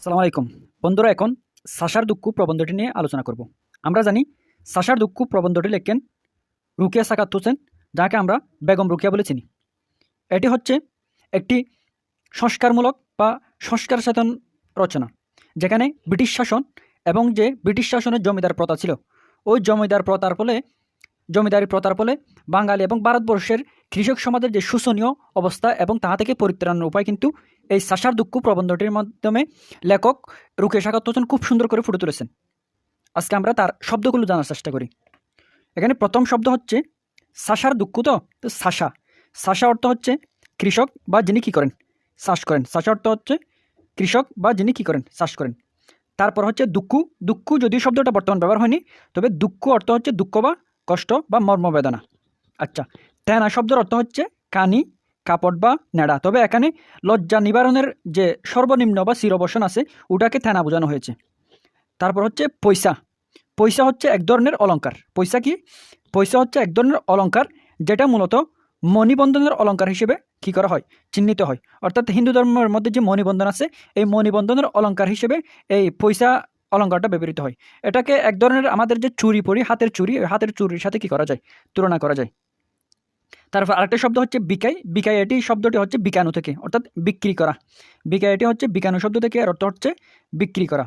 সালাম আলাইকুম বন্ধুরা। এখন সাশার দুঃখ প্রবন্ধটি নিয়ে আলোচনা করব। আমরা জানি সাশার দুঃখ প্রবন্ধটি লেখেন রুকিয়া সাকাত হোসেন, যাকে আমরা বেগম রুকিয়া বলে চিনি। এটি হচ্ছে একটি সংস্কারমূলক বা সংস্কার সাধন রচনা, যেখানে ব্রিটিশ শাসন এবং যে ব্রিটিশ শাসনের জমিদার প্রথা ছিল, ওই জমিদারি প্রথার ফলে বাঙালি এবং ভারতবর্ষের কৃষক সমাজের যে শোচনীয় অবস্থা এবং তাহা থেকে পরিত্রাণের উপায় কিন্তু এই সাশার দুঃখ প্রবন্ধটির মাধ্যমে লেখক রুকিয়া সাকাত হোসেন খুব সুন্দর করে ফুটে তুলেছেন। আজকে আমরা তার শব্দগুলো জানার চেষ্টা করি। এখানে প্রথম শব্দ হচ্ছে সাশার দুঃখ। তো সাশা সাশা অর্থ হচ্ছে কৃষক বা যিনি কী করেন, চাষ করেন। সাশা অর্থ হচ্ছে কৃষক বা যিনি কী করেন, চাষ করেন। তারপর হচ্ছে দুঃখ। দুঃখ যদিও শব্দটা বর্তমান ব্যবহার হয়নি, তবে দুঃখ অর্থ হচ্ছে দুঃখ বা কষ্ট বা মর্মবেদনা। আচ্ছা, তেনা শব্দের অর্থ হচ্ছে কানি, কাপড় বা নেড়া। তবে এখানে লজ্জা নিবারণের যে সর্বনিম্ন বা চিরবসন আছে, ওটাকে তেনা বোঝানো হয়েছে। তারপর হচ্ছে পয়সা। পয়সা হচ্ছে এক ধরনের অলঙ্কার। পয়সা কি? পয়সা হচ্ছে এক ধরনের অলঙ্কার, যেটা মূলত মণিবন্ধনের অলঙ্কার হিসেবে কী করা হয়, চিহ্নিত হয়। অর্থাৎ হিন্দু ধর্মের মধ্যে যে মণিবন্ধন আছে, এই মণিবন্ধনের অলঙ্কার হিসেবে এই পয়সা অলঙ্কারটা ব্যবহৃত হয়। এটাকে এক ধরনের আমাদের যে চুরি পরি, হাতের চুরি, হাতের চুরির সাথে কী করা যায়, তুলনা করা যায়। তারপর আরেকটা শব্দ হচ্ছে বিকাই। বিকাই এটি শব্দটি হচ্ছে বিকানু থেকে, অর্থাৎ বিক্রি করা। বিকাই এটি হচ্ছে বিকানু শব্দ থেকে, এর অর্থ হচ্ছে বিক্রি করা।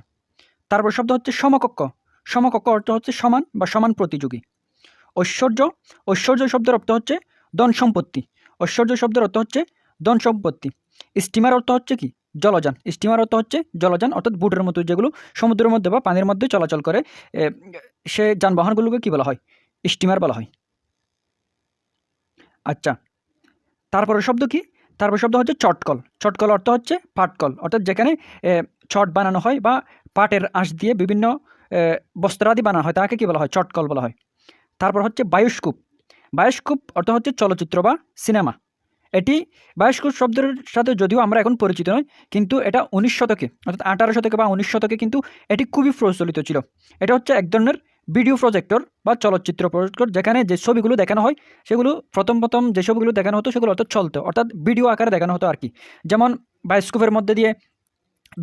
তারপর শব্দ হচ্ছে সমকক্ষ। সমকক্ষ অর্থ হচ্ছে সমান বা সমান প্রতিযোগী। ঐশ্বর্য। ঐশ্বর্য শব্দের অর্থ হচ্ছে ধন সম্পত্তি। ঐশ্বর্য শব্দের অর্থ হচ্ছে ধন সম্পত্তি। স্টিমার অর্থ হচ্ছে কি? জলযান। স্টিমার অর্থ হচ্ছে জলযান, অর্থাৎ বুটের মতো যেগুলো সমুদ্রের মধ্যে বা পানির মধ্যে চলাচল করে, সে যানবাহনগুলোকে কী বলা হয়? স্টিমার বলা হয়। আচ্ছা, তারপরের শব্দ কি? তারপর শব্দ হচ্ছে চটকল। চটকল অর্থ হচ্ছে পাটকল, অর্থাৎ যেখানে চট বানানো হয় বা পাটের আঁশ দিয়ে বিভিন্ন বস্ত্রাদি বানানো হয়, তাকে কী বলা হয়? চটকল বলা হয়। তারপর হচ্ছে বায়োস্কোপ। বায়োস্কোপ অর্থ হচ্ছে চলচ্চিত্র বা সিনেমা। এটি বায়োস্কোপ শব্দের সাথে যদিও আমরা এখন পরিচিত নই, কিন্তু এটা 19 শতকে, অর্থাৎ 18 শতকে বা 19 শতকে কিন্তু এটি খুবই প্রচলিত ছিল। এটা হচ্ছে এক ধরনের ভিডিও প্রজেক্টর বা চলচ্চিত্র প্রজেক্টর, যেখানে যে ছবিগুলো দেখানো হয় সেগুলো প্রথম যে ছবিগুলো দেখানো হতো সেগুলো অর্থাৎ চলতো, অর্থাৎ ভিডিও আকারে দেখানো হতো আর কি। যেমন বায়োস্কোপের মধ্যে দিয়ে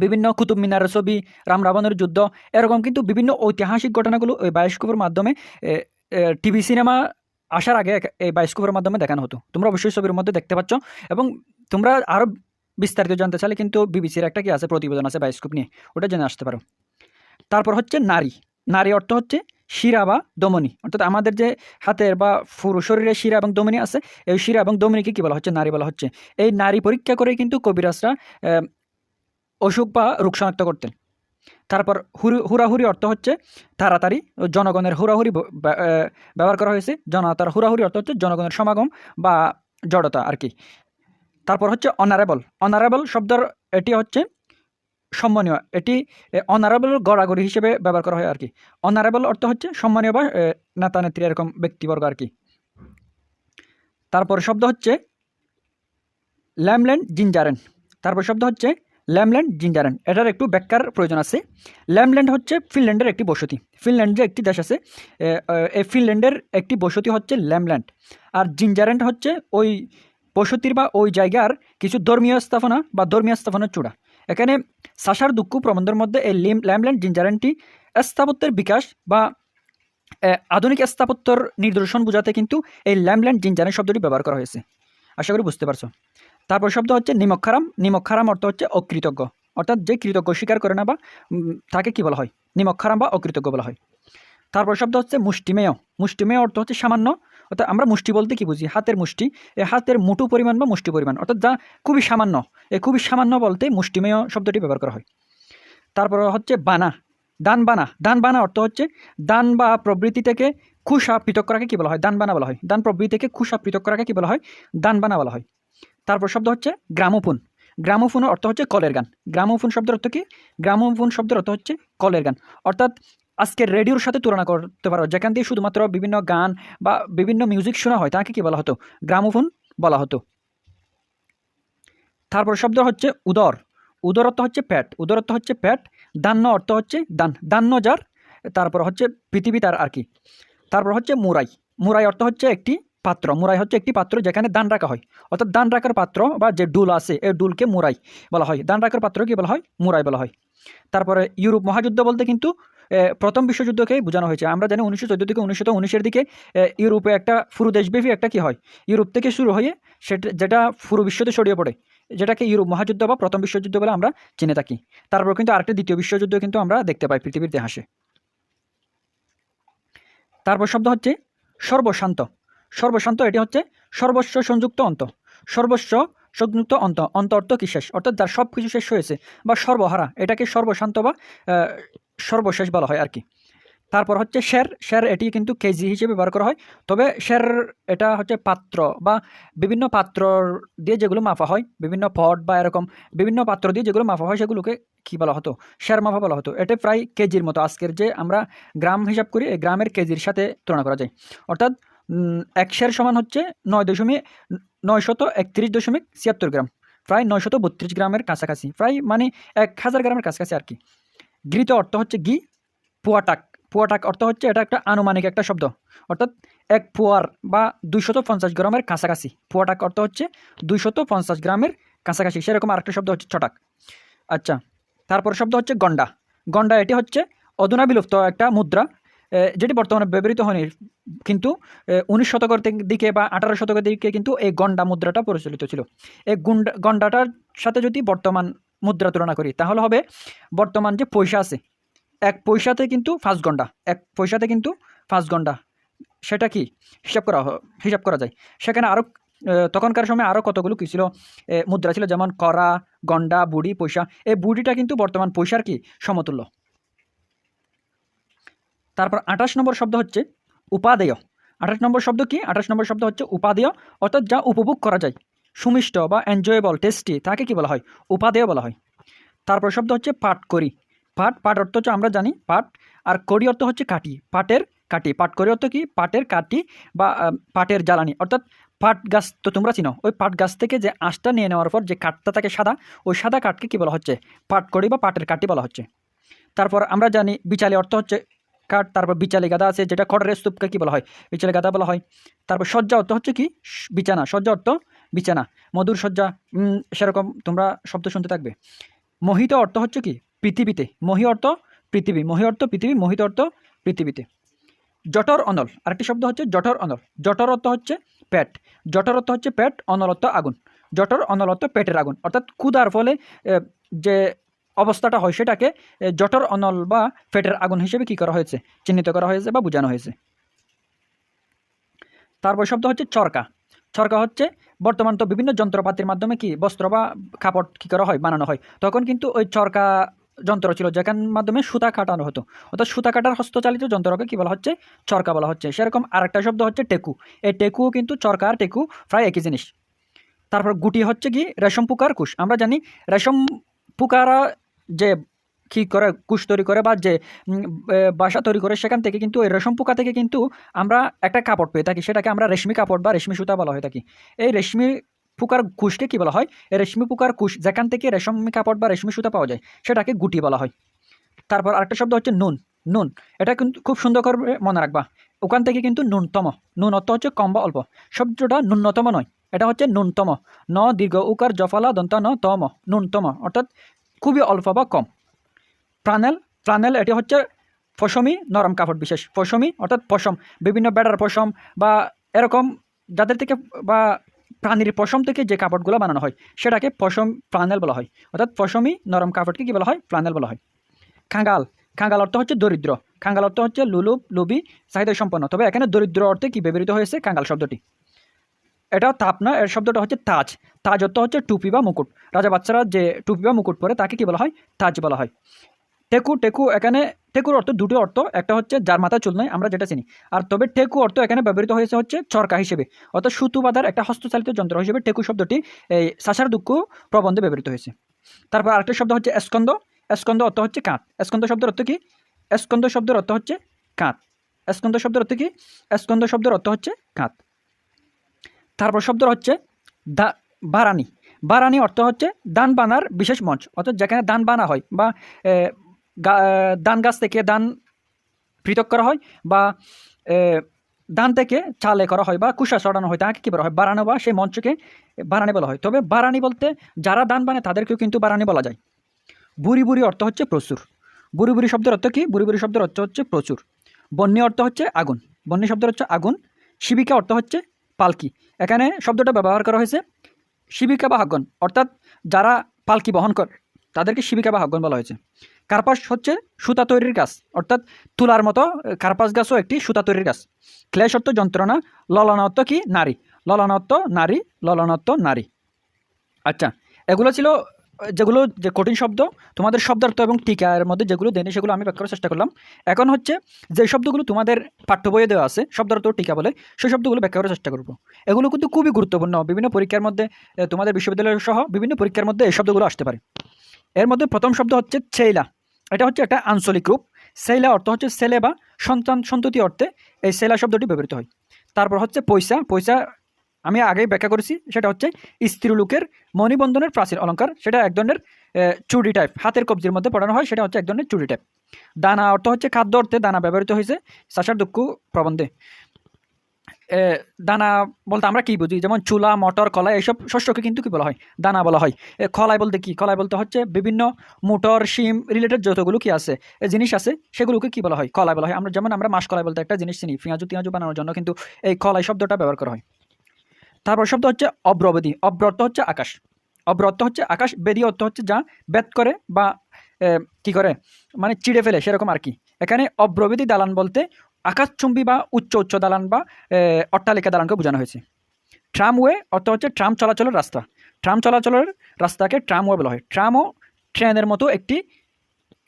বিভিন্ন কুতুব মিনারের ছবি, রাম রাবণের যুদ্ধ, এরকম কিন্তু বিভিন্ন ঐতিহাসিক ঘটনাগুলো ওই বায়োস্কোপের মাধ্যমে টিভি সিনেমা আসার আগে এই বায়োস্কোপের মাধ্যমে দেখানো হতো। তোমরা অবশ্যই ছবির মধ্যে দেখতে পাচ্ছ। এবং তোমরা আরও বিস্তারিত জানতে চাইলে কিন্তু বিবিসির একটা কি আছে, প্রতিবেদন আছে বায়োস্কোপ নিয়ে, ওটা জেনে আসতে পারো। তারপর হচ্ছে নারী। নারী অর্থ হচ্ছে শিরা বা দমনী, অর্থাৎ আমাদের যে হাতের বা পুরো শরীরে শিরা এবং দমনী আছে, এই শিরা এবং দমনীকে কী বলা হচ্ছে? নারী বলা হচ্ছে। এই নারী পরীক্ষা করে কিন্তু কবিরাজরা অসুখ বা রোগ শনাক্ত করতেন। তারপর হুড়াহুড়ি অর্থ হচ্ছে তাড়াতাড়ি। জনগণের হুড়াহুড়ি ব্যবহার করা হয়েছে। জনতার হুড়াহুড়ি অর্থ হচ্ছে জনগণের সমাগম বা জড়তা আর কি। তারপর হচ্ছে অনারেবল। অনারেবল শব্দের এটি হচ্ছে সম্মানীয়। এটি অনারেবল গড়াগড়ি হিসেবে ব্যবহার করা হয় আর কি। অনারেবল অর্থ হচ্ছে সম্মানীয় বা নেতা নেত্রী, এরকম ব্যক্তিবর্গ আর কি। তারপর শব্দ হচ্ছে ল্যামল্যান্ড জিঞ্জারেন। তারপর শব্দ হচ্ছে ল্যামল্যান্ড জিঞ্জারেন। এটার একটু ব্যাখ্যার প্রয়োজন আছে। ল্যামল্যান্ড হচ্ছে ফিনল্যান্ডের একটি বসতি। ফিনল্যান্ড যে একটি দেশ আছে, এই ফিনল্যান্ডের একটি বসতি হচ্ছে ল্যামল্যান্ড। আর জিঞ্জারেন হচ্ছে ওই বসতির বা ওই জায়গার কিছু ধর্মীয় স্থাপনা বা ধর্মীয় স্থাপনার চূড়া। এখানে সাশার দুঃখ প্রবন্ধের মধ্যে এই ল্যামল্যান্ড জিঞ্জারেনটি স্থাপত্যের বিকাশ বা আধুনিক স্থাপত্যর নিদর্শন বোঝাতে কিন্তু এই ল্যামল্যান্ড জিঞ্জারেন শব্দটি ব্যবহার করা হয়েছে। আশা করি বুঝতে পারছো। তারপর শব্দ হচ্ছে নিমকহারাম। নিমকহারাম অর্থ হচ্ছে অকৃতজ্ঞ, অর্থাৎ যে কৃতজ্ঞ স্বীকার করে না বা তাকে কি বলা হয়? নিমকহারাম বা অকৃতজ্ঞ বলা হয়। তারপর শব্দ হচ্ছে মুষ্টিমেয়। মুষ্টিমেয় অর্থ হচ্ছে সামান্য, অর্থাৎ আমরা মুষ্টি বলতে কি বুঝি? হাতের মুষ্টি। এই হাতের মুঠো পরিমাণ বা মুষ্টি পরিমাণ, অর্থাৎ যা খুবই সামান্য। এই খুবই সামান্য বলতে মুষ্টিমেয় শব্দটি ব্যবহার করা হয়। তারপর হচ্ছে বানা। দান বানা। দান বানা অর্থ হচ্ছে দান বা প্রবৃত্তি থেকে খুশা পৃথক করাকে কী বলা হয়? দান বানা বলা হয়। দান প্রবৃত্তি থেকে খুশা পৃথক করাকে কী বলা হয়? দান বানা বলা হয়। তারপর শব্দ হচ্ছে গ্রামোফোন। গ্রামোফোনের অর্থ হচ্ছে কলের গান। গ্রামোফোন শব্দের অর্থ কি? গ্রামোফোন শব্দের অর্থ হচ্ছে কলের গান, অর্থাৎ আজকে রেডিওর সাথে তুলনা করতে পারো, যেখান দিয়ে শুধুমাত্র বিভিন্ন গান বা বিভিন্ন মিউজিক শোনা হয়, তাকে কি বলা হতো? গ্রামোফোন বলা হতো। তারপর শব্দ হচ্ছে উদর। উদর অর্থ হচ্ছে পেট। উদর অর্থ হচ্ছে পেট। দান্য অর্থ হচ্ছে দান, দান্য যার। তারপর হচ্ছে পৃথিবী তার আর কি। তারপর হচ্ছে মুরাই। মুরাই অর্থ হচ্ছে একটি পাত্র, মুরাই হচ্ছে একটি পাত্র যেখানে ধান রাখা হয়, অর্থাৎ ধান রাখার পাত্র বা যে ডুল আছে এই ডুলকে মুরাই বলা হয়, ধান রাখার পাত্র কি বলা হয়, মুরাই বলা হয়। তারপরে ইউরোপ মহাযুদ্ধ বলতে কিন্তু প্রথম বিশ্বযুদ্ধকেই বোঝানো হয়েছে। আমরা জানি 1914 থেকে 1919-এর দিকে ইউরোপে একটা পুরো দেশব্যাপী একটা কি হয়, ইউরোপ থেকে শুরু হয়ে যেটা পুরো বিশ্বতে ছড়িয়ে পড়ে, যেটাকে ইউরোপ মহাযুদ্ধ বা প্রথম বিশ্বযুদ্ধ বলে আমরা চিনে থাকি। তারপর কিন্তু আরেকটা দ্বিতীয় বিশ্বযুদ্ধ কিন্তু আমরা দেখতে পাই পৃথিবীর ইতিহাসে। তারপর শব্দ হচ্ছে সর্বশান্ত। সর্বশান্ত এটি হচ্ছে সর্বস্ব সংযুক্ত অন্ত। সর্বস্ব সংযুক্ত অন্ত, অন্ত অর্থ কি শেষ, অর্থাৎ যার সব কিছু শেষ হয়েছে বা সর্বহারা, এটাকে সর্বশান্ত বা সর্বশেষ বলা হয় আর কি। তারপর হচ্ছে শের। শের এটি কিন্তু কেজি হিসেবে ব্যবহার করা হয়, তবে শের এটা হচ্ছে পাত্র বা বিভিন্ন পাত্র দিয়ে যেগুলো মাপা হয়, বিভিন্ন পট বা এরকম বিভিন্ন পাত্র দিয়ে যেগুলো মাপা হয় সেগুলোকে কি বলা হতো, শের মাপা বলা হতো। এটা প্রায় কেজির মতো, আজকের যে আমরা গ্রাম হিসাব করি এই গ্রামের কেজির সাথে তুলনা করা যায়। অর্থাৎ এক শের সমান হচ্ছে 9.931.76 গ্রাম, প্রায় 932 গ্রামের কাছাকাছি, প্রায় মানে 1000 গ্রামের কাছাকাছি আর কি। গৃহীত অর্থ হচ্ছে গি পুয়াটাক। পুয়াটাক অর্থ হচ্ছে এটা একটা আনুমানিক একটা শব্দ, অর্থাৎ এক পুয়ার বা 250 গ্রামের কাছাকাছি। পুয়াটাক অর্থ হচ্ছে 250 গ্রামের কাছাকাছি। সেরকম আরেকটা শব্দ হচ্ছে ছটাক। আচ্ছা, তারপর শব্দ হচ্ছে গন্ডা। গন্ডা এটি হচ্ছে অধুনা বিলুপ্ত একটা মুদ্রা, যেটি বর্তমানে ব্যবহৃত হয়নি, কিন্তু 19 শতকের দিকে বা 18 শতকের দিকে কিন্তু এই গন্ডা মুদ্রাটা প্রচলিত ছিল। এই গন্ডাটার সাথে যদি বর্তমান মুদ্রা তুলনা করি তাহলে হবে বর্তমান যে পয়সা আছে, এক পয়সাতে কিন্তু 5 গন্ডা, এক পয়সাতে কিন্তু 5 গন্ডা, সেটা কি হিসাব করা যায়। সেখানে আরও তখনকার সময় আরও কতগুলো কী ছিল, মুদ্রা ছিল, যেমন করা, গন্ডা, বুড়ি, পয়সা। এই বুড়িটা কিন্তু বর্তমান পয়সার কি সমতুল্য। তারপর 28 নম্বর শব্দ হচ্ছে উপাদেয়। 28 নম্বর শব্দ কি, 28 নম্বর শব্দ হচ্ছে উপাদেয়, অর্থাৎ যা উপভোগ করা যায়, সুমিষ্ট বা এনজয়েবল, টেস্টি, তাকে কি বলা হয়, উপাদেয় বলা হয়। তারপর শব্দ হচ্ছে পাট করি। পাট অর্থ হচ্ছে আমরা জানি পাট, আর কড়ি অর্থ হচ্ছে কাঠি, পাটের কাঠি। পাট কড়ি অর্থ কি, পাটের কাঠি বা পাটের জ্বালানি। অর্থাৎ পাট গাছ তো তোমরা চিনো, ওই পাট গাছ থেকে যে আঁশটা নিয়ে নেওয়ার পর যে কাঠটা থাকে সাদা, ওই সাদা কাঠকে কি বলা হচ্ছে, পাট কড়ি বা পাটের কাঠি বলা হচ্ছে। তারপর আমরা জানি বিচালি অর্থ হচ্ছে কাঠ। তারপর বিচালি গাদা আছে, যেটা খড়ের স্তূপকে কি বলা হয়, বিচালি গাদা বলা হয়। তারপর শয্যা অর্থ হচ্ছে কি, বিছানা। শয্যা অর্থ বিছানা, মধুর শয্যা, সেরকম তোমরা শব্দ শুনতে থাকবে। মোহিত অর্থ হচ্ছে কি, পৃথিবীতে। মহি অর্থ পৃথিবী, মহি অর্থ পৃথিবী, মোহিত অর্থ পৃথিবীতে। জঠর অনল, আরেকটি শব্দ হচ্ছে জঠর অনল। জঠর অর্থ হচ্ছে পেট, জঠর অর্থ হচ্ছে পেট, অনল অর্থ আগুন। জঠর অনল অর্থ পেটের আগুন, অর্থাৎ ক্ষুধার ফলে যে অবস্থাটা হয় সেটাকে জঠর অনল বা পেটের আগুন হিসেবে কি করা হয়েছে, চিহ্নিত করা হয়েছে বা বোঝানো হয়েছে। তারপর শব্দ হচ্ছে চরকা। চরকা হচ্ছে বর্তমান তো বিভিন্ন যন্ত্রপাতির মাধ্যমে কি বস্ত্র বা কাপড় কী করা হয়, বানানো হয়। তখন কিন্তু ওই চরকা যন্ত্র ছিল, যেখান মাধ্যমে সুতা কাটানো হতো, অর্থাৎ সুতা কাটার হস্তচালিত যন্ত্রকে কী বলা হচ্ছে, চরকা বলা হচ্ছে। সেরকম আরেকটা শব্দ হচ্ছে টেকু। এই টেকু কিন্তু চরকা আর টেকু প্রায় একই জিনিস। তারপর গুটি হচ্ছে কি, রেশম পোকার কুশ। আমরা জানি রেশম পোকারা যে কী করে কুশ তৈরি করে বা যে বাসা তৈরি করে, সেখান থেকে কিন্তু ওই রেশম পোকা থেকে কিন্তু আমরা একটা কাপড় পেয়ে থাকি, সেটাকে আমরা রেশমি কাপড় বা রেশমি সুতা বলা হয়ে থাকি। এই রেশমি পোকার কুশকে কী বলা হয়, এই রেশমি পোকার কুশ যেখান থেকে রেশমি কাপড় বা রেশমি সুতা পাওয়া যায় সেটাকে গুটি বলা হয়। তারপর আরেকটা শব্দ হচ্ছে নুন। নুন এটা কিন্তু খুব সুন্দর করে মনে রাখবা, ওখান থেকে কিন্তু ন্যূনতম। নুন অর্থ হচ্ছে কম বা অল্প, শব্দটা ন্যূনতম নয়, এটা হচ্ছে ন্যূনতম। ন দীর্ঘ উকার জফলা দন্ত ন তম, ন্যূনতম অর্থাৎ খুবই অল্প বা কম। প্রাণেল। প্রাণেল এটি হচ্ছে পশমি নরম কাপড় বিশেষ, পশমি অর্থাৎ পশম, বিভিন্ন বেড়ার পশম বা এরকম যাদের থেকে বা প্রাণীর পশম থেকে যে কাপড়গুলো বানানো হয় সেটাকে পশম প্রাণেল বলা হয়, অর্থাৎ পশমি নরম কাপড়কে কী বলা হয়, প্রাণেল বলা হয়। খাঙ্গাল। খাঙ্গাল অর্থ হচ্ছে দরিদ্র। খাঙ্গাল অর্থ হচ্ছে লুলুপ, লুবি, চাহিদা সম্পন্ন। তবে এখানে দরিদ্র অর্থে কি ব্যবহৃত হয়েছে খাঙ্গাল শব্দটি, এটাও তাপ না, এর শব্দটা হচ্ছে তাজ। তাজ অর্থ হচ্ছে টুপি বা মুকুট। রাজা বাচ্চারা যে টুপি বা মুকুট পরে তাকে কি বলা হয়, তাজ বলা হয়। টেকু। টেকু এখানে টেকুর অর্থ দুটো অর্থ, একটা হচ্ছে যার মাথা চুল নয়, আমরা যেটা চিনি। আর তবে টেকু অর্থ এখানে ব্যবহৃত হয়েছে হচ্ছে চরকা হিসেবে, অর্থাৎ সুতু বাঁধার একটা হস্তচালিত যন্ত্র হিসেবে টেকু শব্দটি এই সাসার দুঃখ প্রবন্ধে ব্যবহৃত হয়েছে। তারপর আরেকটা শব্দ হচ্ছে স্কন্দ। স্কন্দ অর্থ হচ্ছে কাঁধ। স্কন্দ শব্দের অর্থ কি, স্কন্দ শব্দের অর্থ হচ্ছে কাঁধ। স্কন্দ শব্দের অর্থ কি, স্কন্দ শব্দের অর্থ হচ্ছে কাঁধ। তারপর শব্দ হচ্ছে বারানি। বারানি অর্থ হচ্ছে ধান বানার বিশেষ মঞ্চ, অর্থাৎ যেখানে ধান বানা হয় বা ধান গাছ থেকে ধান পৃথক করা হয় বা ধান থেকে চালে করা হয় বা কুষা চড়ানো হয় তাকে কী বলা হয়? বারানো, বা সেই মঞ্চকে বারানি বলা হয়। তবে বারানি বলতে যারা ধান বানে তাদেরকেও কিন্তু বারানি বলা যায়। বুড়ি বুড়ি অর্থ হচ্ছে প্রচুর। বুড়ি বুড়ি শব্দের অর্থ কী? বুড়ি বুড়ি শব্দের অর্থ হচ্ছে প্রচুর। বন্যী অর্থ হচ্ছে আগুন। বন্যী শব্দের হচ্ছে আগুন। শিবিকা অর্থ হচ্ছে পালকি। এখানে শব্দটা ব্যবহার করা হয়েছে শিবিকা বা হাগন, অর্থাৎ যারা পালকি বহন করে তাদেরকে শিবিকা বা হাগন বলা হয়েছে। কার্পাস হচ্ছে সুতা তৈরির গাছ, অর্থাৎ তুলার মতো কার্পাস গাছও একটি সুতা তৈরির গাছ। ক্লেশ অর্থ যন্ত্রণা। ললনাত্ম কি? নারী। ললনাত্ম নারী, ললনাত্ম নারী। আচ্ছা, এগুলো ছিল যেগুলো যে কঠিন শব্দ তোমাদের শব্দার্থ এবং টিকার মধ্যে যেগুলো দেয়নি সেগুলো আমি ব্যাখ্যা করার চেষ্টা করলাম। এখন হচ্ছে যে শব্দগুলো তোমাদের পাঠ্য বইয়ে দেওয়া আছে শব্দার্থ ও টিকা বলে, সেই শব্দগুলো ব্যাখ্যা করার চেষ্টা করবো। এগুলো কিন্তু খুবই গুরুত্বপূর্ণ, বিভিন্ন পরীক্ষার মধ্যে তোমাদের বিশ্ববিদ্যালয় সহ বিভিন্ন পরীক্ষার মধ্যে এই শব্দগুলো আসতে পারে। এর মধ্যে প্রথম শব্দ হচ্ছে ছেইলা। এটা হচ্ছে একটা আঞ্চলিক রূপ। সেইলা অর্থ হচ্ছে ছেলে বা সন্তান সন্ততি অর্থে এই সেলা শব্দটি ব্যবহৃত হয়। তারপর হচ্ছে পয়সা। পয়সা আমি আগেই ব্যাখ্যা করেছি, সেটা হচ্ছে স্ত্রীলোকের মণিবন্ধনের প্রাচীন অলঙ্কার। সেটা এক ধরনের চুড়ি টাইপ, হাতের কবজির মধ্যে পড়ানো হয়, সেটা হচ্ছে এক ধরনের চুড়ি টাইপ। দানা অর্থ হচ্ছে খাদ্য অর্থে দানা ব্যবহৃত হয়েছে চাষার দুঃখ প্রবন্ধে। দানা বলতে আমরা কি বুঝি? যেমন চুলা, মটর, কলাই এইসব শস্যকে কিন্তু কি বলা হয়? দানা বলা হয়। খলাই বলতে কি? খলাই বলতে হচ্ছে বিভিন্ন মোটর, শিম রিলেটেড যতগুলো কি আছে জিনিস আছে সেগুলোকে কি বলা হয়? কলাই বলা হয়। আমরা যেমন আমরা মাসকলাই বলতে একটা জিনিস চিনি, পেঁয়াজু তিয়াজু বানানোর জন্য কিন্তু এই কলাই শব্দটা ব্যবহার করা হয়। তারপর শব্দ হচ্ছে অব্রবেদী। অব্র অর্থ হচ্ছে আকাশ। অব্র অর্থ হচ্ছে আকাশ। বেদী অর্থ হচ্ছে যা বেদ করে বা কি করে মানে চিড়ে ফেলে সেরকম আর কি। এখানে অব্রবেদী দালান বলতে আকাশচুম্বী বা উচ্চ উচ্চ দালান বা অট্টালিকা দালানকে বোঝানো হয়েছে। ট্রামওয়ে অর্থ হচ্ছে ট্রাম চলাচলের রাস্তা। ট্রাম চলাচলের রাস্তাকে ট্রামওয়ে বলা হয়। ট্রামও ট্রেনের মতো একটি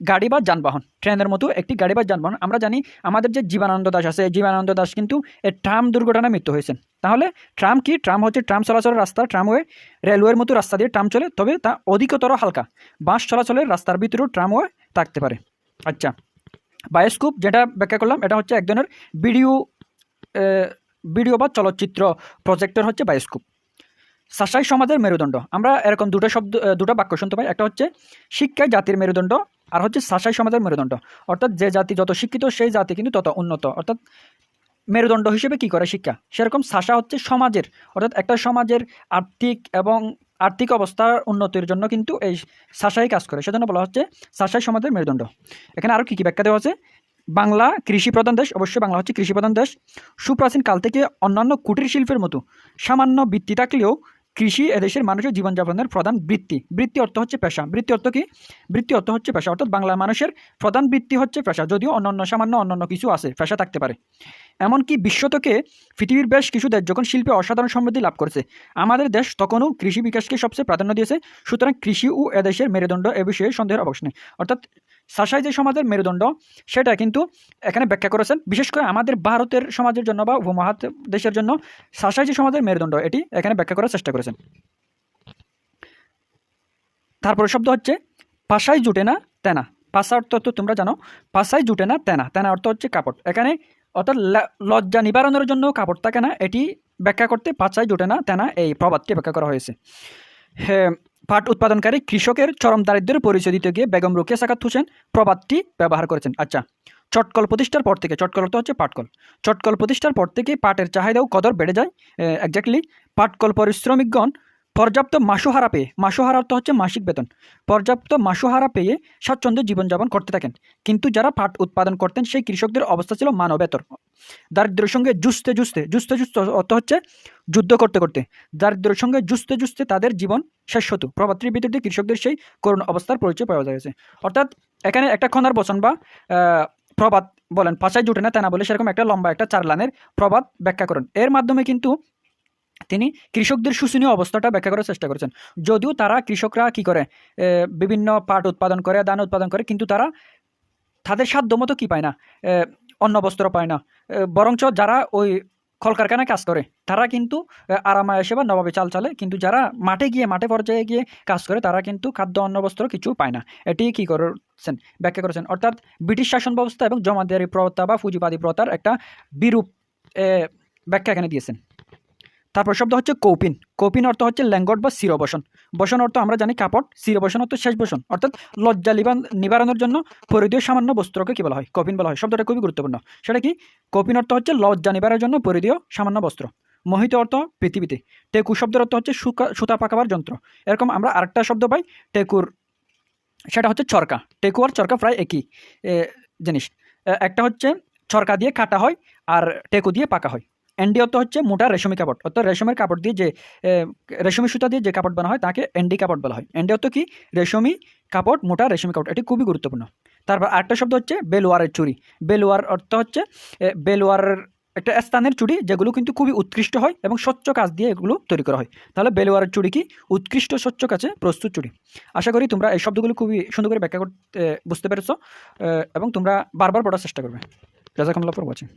গাড়ি বা যানবাহন। ট্রেনের মতো একটি গাড়ি বা যানবাহন। আমরা জানি আমাদের যে জীবনানন্দ দাশ আছে, জীবনানন্দ দাশ কিন্তু এই ট্রাম দুর্ঘটনায় মৃত্যু হয়েছেন। তাহলে ট্রাম কি? ট্রাম হচ্ছে ট্রাম চলাচলের রাস্তা। ট্রামওয়ে রেলওয়ের মতো রাস্তা দিয়ে ট্রাম চলে, তবে তা অধিকতর হালকা। বাস চলাচলের রাস্তার ভিতরেও ট্রামওয়ে থাকতে পারে। আচ্ছা, বায়োস্কোপ যেটা ব্যাখ্যা করলাম, এটা হচ্ছে এক ধরনের ভিডিও বা চলচ্চিত্র প্রজেক্টর হচ্ছে বায়োস্কোপ। শাসাই সমাজের মেরুদণ্ড। আমরা এরকম দুটো বাক্য শুনতে পাই। একটা হচ্ছে শিক্ষায় জাতির মেরুদণ্ড, আর হচ্ছে শাসাই সমাজের মেরুদণ্ড। অর্থাৎ যে জাতি যত শিক্ষিত সেই জাতি কিন্তু তত উন্নত। অর্থাৎ মেরুদণ্ড হিসেবে কি করে? শিক্ষা। সেরকম শাসা হচ্ছে সমাজের, অর্থাৎ একটা সমাজের আর্থিক অবস্থার উন্নতির জন্য কিন্তু এই শাসাই কাজ করে, সেজন্য বলা হচ্ছে শাসাই সমাজের মেরুদণ্ড। এখানে আরও কী কী ব্যাখ্যা দেওয়া আছে? বাংলা কৃষিপ্রধান দেশ। অবশ্যই বাংলা হচ্ছে কৃষিপ্রধান দেশ। সুপ্রাচীন কাল থেকে অন্যান্য কুটির শিল্পের মতো সামান্য বৃত্তি থাকলেও কৃষি এদেশের মানুষের জীবনযাপনের প্রধান বৃত্তি। বৃত্তি অর্থ হচ্ছে পেশা। বৃত্তি অর্থ কি? বৃত্তি অর্থ হচ্ছে পেশা। অর্থাৎ বাংলা মানুষের প্রধান বৃত্তি হচ্ছে পেশা, যদিও সামান্য অন্যান্য কিছু আছে পেশা থাকতে পারে। এমনকি বিশ্বতকে পৃথিবীর বেশ কিছু দেশ যখন শিল্পে অসাধারণ সমৃদ্ধি লাভ করেছে, আমাদের দেশ তখনও কৃষি বিকাশকে সবচেয়ে প্রাধান্য দিয়েছে। সুতরাং কৃষি ও এদেশের মেরুদণ্ড এ বিষয়ে সন্দেহের অবকাশ নেই। অর্থাৎ শাসাই যে সমাজের মেরুদণ্ড সেটা কিন্তু এখানে ব্যাখ্যা করেছেন, বিশেষ করে আমাদের ভারতের সমাজের জন্য বা উপমহাদেশের দেশের জন্য শাসাই যে সমাজের মেরুদণ্ড এটি এখানে ব্যাখ্যা করার চেষ্টা করেছেন। তারপরে শব্দ হচ্ছে পাশাই জুটে না তেনা। পাশা অর্থ তো তোমরা জানো, পাশাই জুটে না তেনা। তেনা অর্থ হচ্ছে কাপড়। এখানে অর্থাৎ লজ্জা নিবারণের জন্য কাপড় থাকে না, এটি ব্যাখ্যা করতে পাশাই জুটে না তেনা এই প্রবাদটি ব্যাখ্যা করা হয়েছে। হ্যাঁ, পাট উৎপাদনকারী কৃষকের চরম দারিদ্র্যের পরিচয় দিতে গিয়ে বেগম রোকেয়া সাখাত হোসেন প্রবাদটি ব্যবহার করেছেন। আচ্ছা, চটকল প্রতিষ্ঠার পর থেকে, চটকল অর্থ হচ্ছে পাটকল, চটকল প্রতিষ্ঠার পর থেকে পাটের চাহিদাও কদর বেড়ে যায়। এক্স্যাক্টলি, পাটকল পরিশ্রমিকগণ পর্যাপ্ত মাসোহারা পেয়ে, মাসোহারা অর্থ হচ্ছে মাসিক বেতন, পর্যাপ্ত মাসোহারা পেয়ে স্বাচ্ছন্দ্যে জীবনযাপন করতে থাকেন। কিন্তু যারা পাট উৎপাদন করতেন সেই কৃষকদের অবস্থা ছিল মানবেতর। দারিদ্র্যের সঙ্গে জুঝতে অর্থ হচ্ছে যুদ্ধ করতে করতে, দারিদ্র্যের সঙ্গে জুঝতে তাদের জীবন শেষ হতো। প্রবাদটির ভিতর দিয়ে কৃষকদের সেই করুণ অবস্থার পরিচয় পাওয়া যাচ্ছে। অর্থাৎ এখানে একটা খনার বচন বা প্রবাদ বলেন, পাশায় জুটে না তেনা বলে, সেরকম একটা লম্বা একটা 4 লাইনের প্রবাদ ব্যাখ্যা করেন। এর মাধ্যমে কিন্তু তিনি কৃষকদের শোচনীয় অবস্থাটা ব্যাখ্যা করার চেষ্টা করেছেন। যদিও কৃষকরা কি করে, বিভিন্ন পাট উৎপাদন করে, ধান উৎপাদন করে, কিন্তু তাদের সাধ্য মতো কি পায় না, অন্ন বস্ত্র পায় না। বরঞ্চ যারা ওই কলকারখানায় কাজ করে তারা কিন্তু আরামায়েশে বা নবাবে চাল চালে, কিন্তু যারা মাঠে পর্যায়ে গিয়ে কাজ করে তারা কিন্তু খাদ্য অন্ন বস্ত্র কিছু পায় না। এটি কি করেছেন? ব্যাখ্যা করেছেন। অর্থাৎ ব্রিটিশ শাসন ব্যবস্থা এবং জমাদারি প্রথা বা পুঁজিবাদী প্রথার একটা বিরূপ ব্যাখ্যা এখানে দিয়েছেন। তারপর শব্দ হচ্ছে কৌপিন। কৌপিন অর্থ হচ্ছে ল্যাঙ্গট বা শিরবসন। বসন অর্থ আমরা জানি কাপড়, শিরবসন অর্থ শেষ বসন, অর্থাৎ লজ্জা নিবারণের জন্য পরিধেয় সামান্য বস্ত্রকে কি বলা হয়? কৌপিন বলা হয়। শব্দটা খুবই গুরুত্বপূর্ণ। সেটা কি? কৌপিন অর্থ হচ্ছে লজ্জা নিবারণের জন্য পরিধেয় সামান্য বস্ত্র। মোহিত অর্থ পৃথিবীতে। টেকু শব্দের অর্থ হচ্ছে সুতা পাকাবার যন্ত্র। এরকম আমরা আরেকটা শব্দ পাই টেকুর, সেটা হচ্ছে চরকা। টেকু আর চরকা প্রায় একই জিনিস। একটা হচ্ছে চরকা দিয়ে কাটা হয় আর টেকু দিয়ে পাকা হয়। এন্ডি অর্থ হচ্ছে মোটা রেশমি কাপড়, অর্থাৎ রেশমের কাপড় দিয়ে যে রেশমি সুতা দিয়ে যে কাপড় বানা হয় তাকে এন্ডি কাপড় বলা হয়। এন্ডি অর্থ কি? রেশমি কাপড়, মোটা রেশমি কাপড়। এটি খুবই গুরুত্বপূর্ণ। তারপর আরেকটা শব্দ হচ্ছে বেলোয়ারের চুড়ি। বেলোয়ার অর্থ হচ্ছে বেলোয়ারের একটা স্থানের চুড়ি, যেগুলো কিন্তু খুবই উৎকৃষ্ট হয় এবং স্বচ্ছ কাজ দিয়ে এগুলো তৈরি করা হয়। তাহলে বেলোয়ারের চুড়ি কি? উৎকৃষ্ট স্বচ্ছ কাজে প্রস্তুত চুড়ি। আশা করি তোমরা এই শব্দগুলো খুবই সুন্দর করে ব্যাখ্যা করতে বুঝতে পেরেছো এবং তোমরা বারবার পড়ার চেষ্টা করবে। জাযাকুমুল্লাহ ফর ওয়াচিং।